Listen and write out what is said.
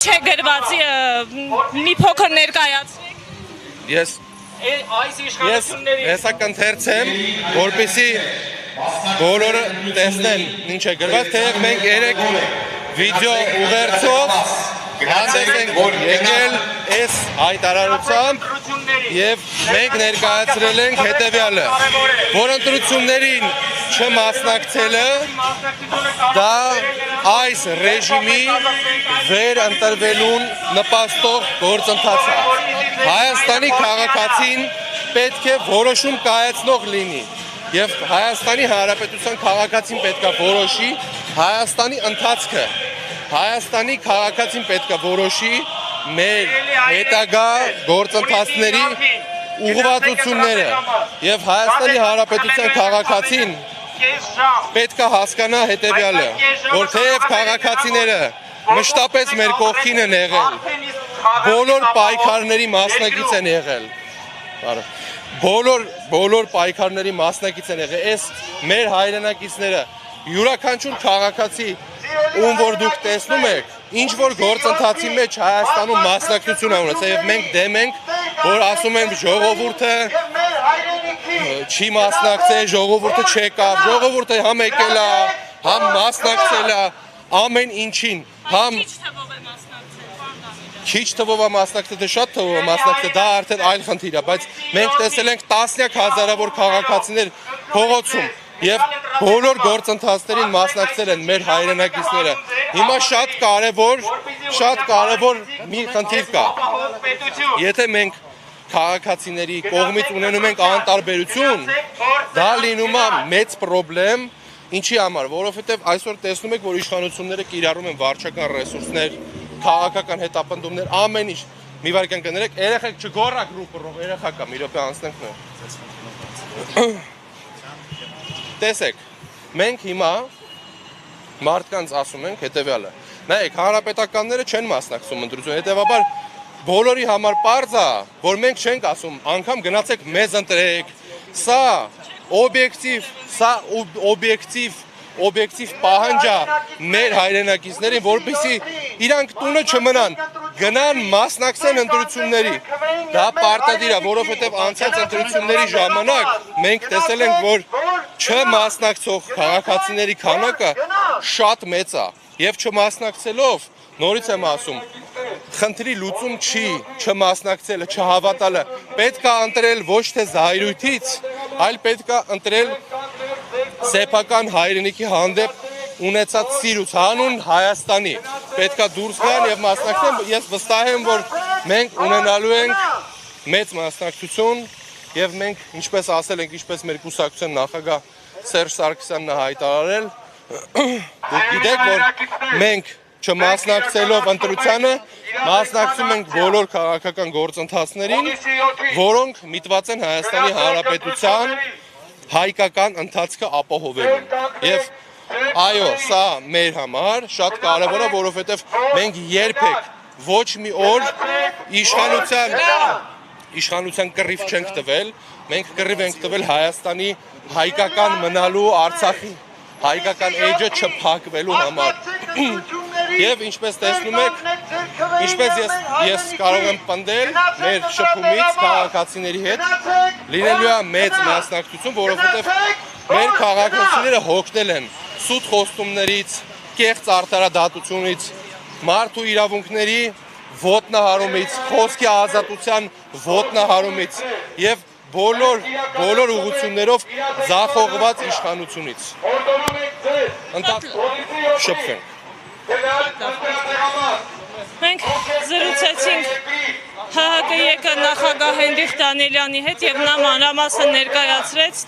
Չէ գրված մի փոքր ներկայացրեք։ Ես հեսական թերց եմ, որպեսի բոլորը տեսնեն ինչ է գրված, թեև մենք երեք վիդեո ուղերձով հանդես ենք եկել այս հայտարարությամբ և մենք ներկայացրել ենք հետևյալը, որ ընտրություններին չմասնակցելը դա այս ռեժիմի վերընտրվելուն նպաստող գործընթաց է։ Հայաստանի քաղաքացին պետք է որոշում կայացնող լինի և Հայաստանի Հանրապետության քաղաքացին պետք է որոշի Հայաստանի ընթացքը։ Հայաստանի քաղաքացին պետք է որոշի մեր հետագա գործընթացների ուղղվածությունները և Հայաստանի Հանրապետության քաղաքացին պետք է հասկանա հետևյալը, որ թեև քաղաքացիները մշտապես մեր կողքին են եղել, բոլոր պայքարների մասնակից են եղել, բոլոր պայքարների մասնակից են եղել, այս մեր հայրենակիցները, յուրաքանչյուր քաղաքացի, ում որ դուք տեսնում եք, ինչ որ գործընթացի մեջ Հայաստանում մասնակցություն է ունեցել և մենք դեմ ենք, որ ասում են ժողովուրդը չի մասնակցել, ժողովուրդը չեկավ, ժողովուրդը համ եկել է, համ մասնակցել է, ամեն ինչին, համ քիչ թվով է մասնակցել, թե շատ թվով է մասնակցել, դա արդեն այլ խնդիր է, բայց մենք տեսել ենք տասնյակ հազարավոր քաղաքացիներ փողոցում և բոլոր գործընթացներին մասնակցել են մեր հայրենակիցները։ Հիմա շատ կարևոր մի խնդիր կա։ Եթե մենք քաղաքացիների կողմից ունենում ենք անտարբերություն, դա լինում է մեծ պրոբլեմ, ինչի համար, որովհետև այսօր տեսնում եք, որ իշխանությունները կիրառում են վարչական ռեսուրսներ, քաղաքական հետապնդումներ, ամեն ինչ։ Մի վայրկյան կներեք, երեխեք չգոռաք ռուպռով, երեխա կա, մի րոպե անցնենք նոր։ Տեսեք, մենք հիմա մարդկանց ասում ենք հետևյալը, նայեք, հանրապետականները չեն մասնակցում ընտրություն, հետևաբար բոլորի համար պարզ է, որ մենք չենք ասում, անգամ գնացեք մեզ ընտրեք, սա օբյեկտիվ պահանջ է մեր հայրենակիցներին, որպեսզի իրանք տունը չմնան, գնան մասնակցեն ընտրությունների։ Դա պարտադիր է, որովհետև անցած ընտրությունների ժամանակ մենք տեսել ենք, որ չմասնակցող քաղաքացիների քանակը շատ մեծ է և չմասնակցելով, նորից եմ ասում, խնդրի լուծում չի չմասնակցելը, չհավատալը, պետք է ընտրել ոչ թե զայրույթից, այլ պետք է ընտրել սեփական հայրենիքի հանդեպ ունեցած սիրուց, հանուն Հայաստանի, պետք է դուրս գան և մասնակցեն, ես վստահ եմ, որ մենք ունենալու ենք մեծ մասնակցություն և մենք, ինչպես ասել ենք, ինչպես մեր կուսակցության նախագահ Սերժ Սարգսյանն է հայտարարել, դուք գիտեք, որ մենք չմասնակցելով ընտրությանը, մասնակցում ենք բոլոր քաղաքական գործընթացներին, որոնք միտված են Հայաստանի Հանրապետության հայկական ընթացքը ապահովելուն։ Եվ այո, սա մեր համար շատ կարևոր է, որովհետև մենք երբեք ոչ մի օր իշխանության կռիվ չենք տվել, մենք կռիվ ենք տվել Հայաստանի հայկական մնալու, Արցախի հայկական էջը չփակվելու համար։ Եվ ինչպես տեսնում եք, ինչպես ես կարող եմ պնդել մեր շփումից քաղաքացիների հետ, լինելու է մեծ մասնակցություն, որովհետև մեր քաղաքացիները հոգնել են սուտ խոստումներից, կեղծ արդարադատությունից, մարդու իրավունքների ոտնահարումից, խոսքի ազատության ոտնահարումից և բոլոր ուղղություններով ձախողված իշխանությունից։ Շփվենք։ Մենք զրուցեցինք ՀՀԿ նախագահ Հենրիխ Դանիելյանի հետ և նա մանրամասն ներկայացրեց,